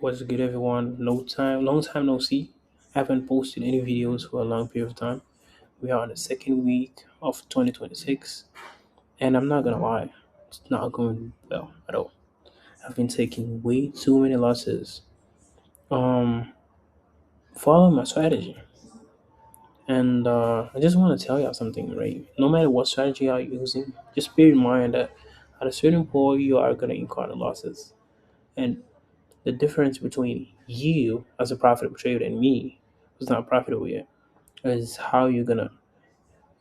What's good, everyone? Long time no see. I haven't posted any videos for a long period of time. We are on the second week of 2026, and I'm not gonna lie, it's not going well at all. I've been taking way too many losses. Um, following my strategy, and I just want to tell y'all something, right? No matter what strategy you're using, just bear in mind that at a certain point you are gonna encounter losses, and the difference between you as a profitable trader and me who's not profitable yet is how you're gonna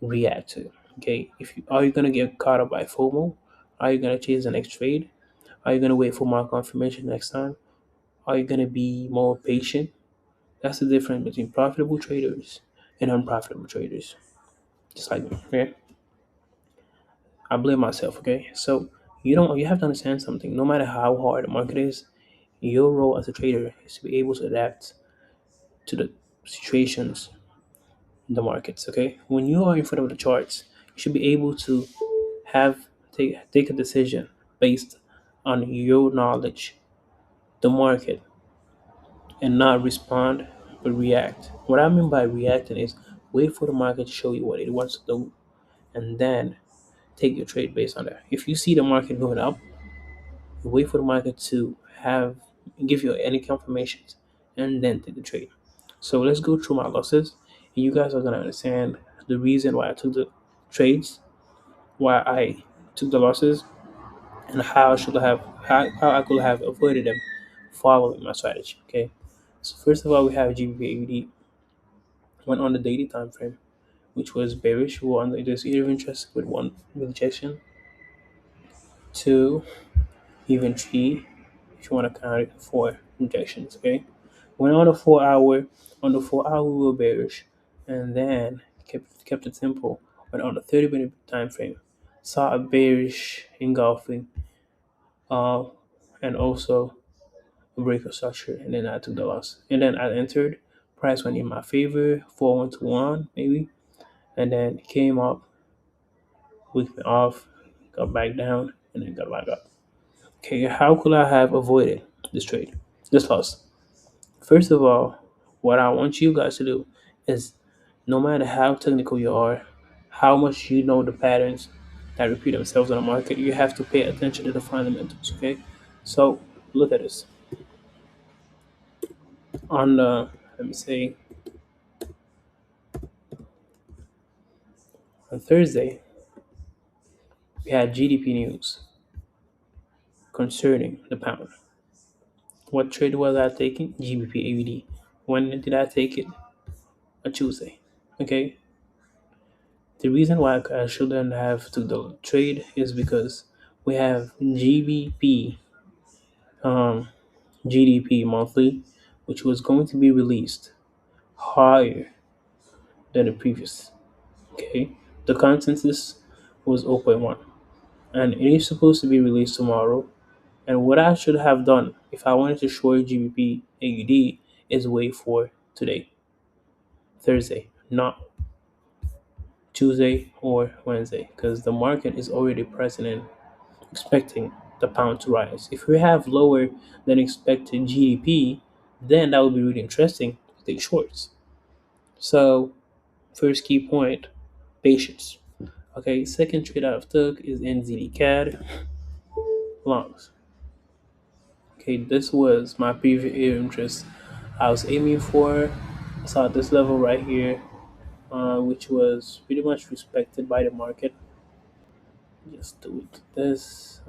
react to it. Okay, if you are you gonna get caught up by FOMO? Are you gonna chase the next trade? Are you gonna wait for more confirmation next time? Are you gonna be more patient? That's the difference between profitable traders and unprofitable traders. Just like me. Okay, I blame myself. Okay, so you have to understand something. No matter how hard the market is, your role as a trader is to be able to adapt to the situations in the markets. Okay, when you are in front of the charts, you should be able to have take a decision based on your knowledge, the market, and not respond but react. What I mean by reacting is wait for the market to show you what it wants to do, and then take your trade based on that. If you see the market going up, you wait for the market to have give you any confirmations, and then take the trade. So let's go through my losses, and you guys are gonna understand the reason why I took the trades, why I took the losses, and how I could have avoided them following my strategy. Okay. So first of all, we have GBP went on the daily time frame, which was bearish. We were on this area of interest with one rejection, two, even three, if you want to count it, four rejections. Okay. Went on the 4 hour. On the 4 hour, we were bearish, and then kept it simple. Went on the 30-minute time frame, saw a bearish engulfing, uh, and also a break of structure, and then I took the loss. And then I entered. Price went in my favor, 4-1 maybe, and then came up, weak me off, got back down, and then got back up. Okay, how could I have avoided this trade, this loss? First of all, what I want you guys to do is no matter how technical you are, how much you know the patterns that repeat themselves in the market, you have to pay attention to the fundamentals, okay? So look at this. On the, let me say, on Thursday, we had GDP news concerning the pound. What trade was I taking? GBP AUD. When did I take it? On Tuesday. Okay. The reason why I shouldn't have took the trade is because we have GBP GDP monthly, which was going to be released higher than the previous. Okay, the consensus was zero point 0.1, and it is supposed to be released tomorrow. And what I should have done if I wanted to short GBP AUD is wait for today, Thursday, not Tuesday or Wednesday, because the market is already present and expecting the pound to rise. If we have lower than expected GDP, then that would be really interesting to take shorts. So, first key point, patience. Okay, second trade I've took is NZD CAD longs. Okay, this was my previous area of interest. I was aiming for. I saw this level right here, which was pretty much respected by the market. Just do it. This,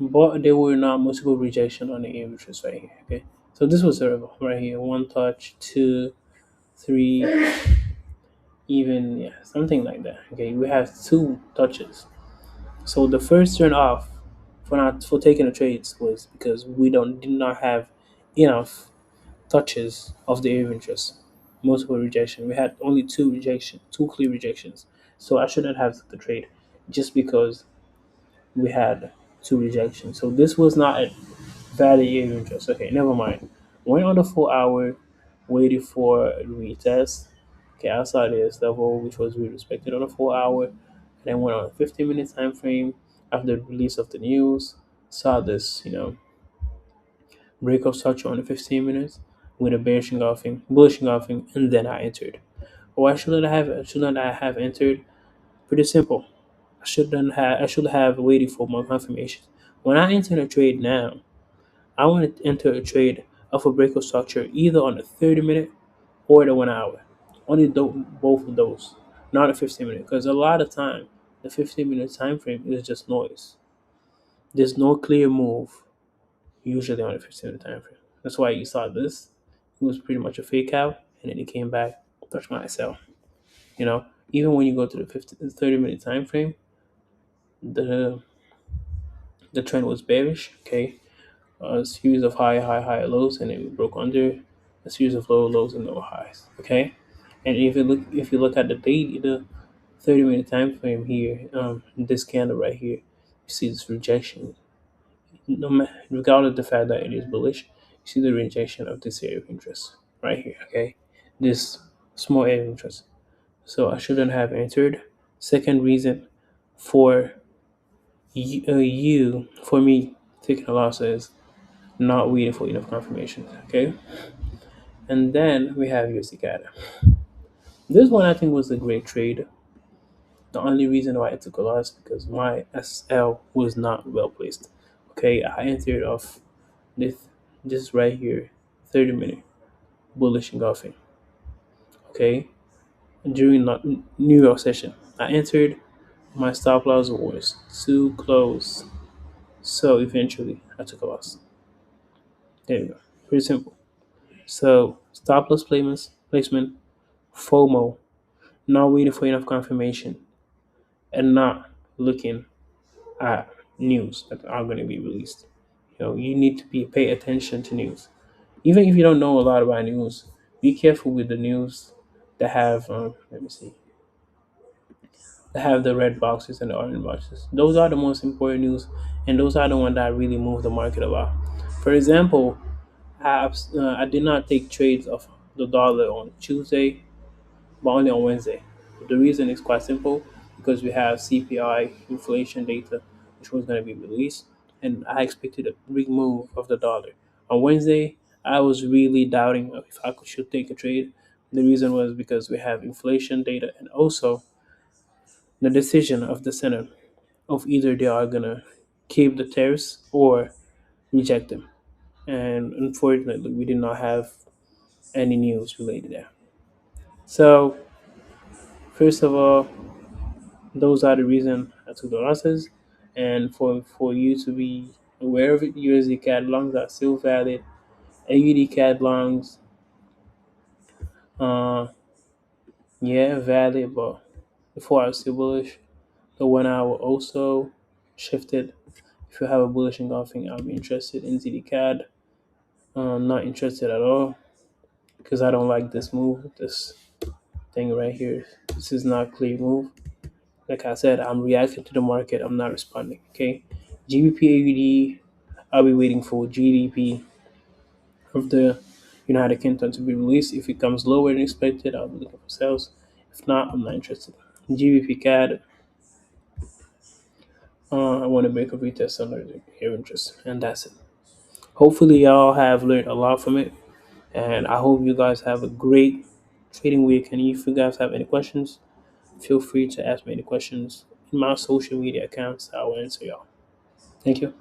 but there were not multiple rejection on the area of interest right here. Okay, so this was a level right here. One touch, two, three, even yeah, something like that. Okay, we have two touches. So the first turn off for taking the trades was because we did not have enough touches of the area of interest. Multiple rejection. We had only two clear rejections. So I shouldn't have took the trade just because we had two rejections. So this was not a valid area of interest. Okay, never mind. Went on the 4 hour, waited for a retest. Okay, outside this level, which was we respected on the 4 hour, and then went on a 15-minute time frame after the release of the news. Saw this, breakup structure on the 15 minutes with a bullish engulfing, and then I entered. Why shouldn't I have entered? Pretty simple. I should have waited for more confirmation. When I enter a trade now, I want to enter a trade of a breakup structure either on the 30-minute or the 1 hour. Both of those, not a 15-minute, because a lot of time the 15-minute time frame is just noise. There's no clear move usually on a 15-minute time frame. That's why you saw this. It was pretty much a fake out, and then it came back, touched my sell. You know, even when you go to the 30-minute time frame, the the trend was bearish. Okay, a series of high lows, and then we broke under a series of low lows and low highs. Okay, and if you look at the 30-minute time frame here, this candle right here, you see this rejection. Regardless of the fact that it is bullish, you see the rejection of this area of interest right here. Okay, this small area of interest. So I shouldn't have entered. Second reason for for me taking a loss is not waiting for enough confirmation. Okay, and then we have USD CAD. This one I think was a great trade. The only reason why I took a loss because my SL was not well placed. Okay, I entered off this right here, 30-minute bullish engulfing. Okay, during the New York session, I entered. My stop loss was too close, so eventually I took a loss. There you go, pretty simple. So stop loss placement, FOMO, not waiting for enough confirmation, and not looking at news that are going to be released. You need to pay attention to news, even if you don't know a lot about news. Be careful with the news that have let me see, that have the red boxes and the orange boxes. Those are the most important news, and those are the ones that really move the market a lot. For example, I did not take trades of the dollar on Tuesday, but only on Wednesday. The reason is quite simple because we have CPI inflation data, which was going to be released, and I expected a big move of the dollar. On Wednesday, I was really doubting if should take a trade. The reason was because we have inflation data and also the decision of the Senate of either they are going to keep the tariffs or reject them. And unfortunately, we did not have any news related there. So, first of all, those are the reason I took the losses, and for you to be aware of it, USD CAD longs are still valid. AUD CAD longs, uh, yeah, valid, but the 4 hour still bullish. The 1 hour also shifted. If you have a bullish engulfing, I'll be interested in ZD CAD. Not interested at all because I don't like this move. This thing right here. This is not a clear move. Like I said, I'm reacting to the market. I'm not responding. Okay, GBP AUD. I'll be waiting for GDP of the United Kingdom to be released. If it comes lower than expected, I'll be looking for sales. If not, I'm not interested. GBP CAD. I want to break a retest under your interest, and that's it. Hopefully, y'all have learned a lot from it, and I hope you guys have a great trading week. And if you guys have any questions, feel free to ask me any questions in my social media accounts. I will answer y'all. Thank you.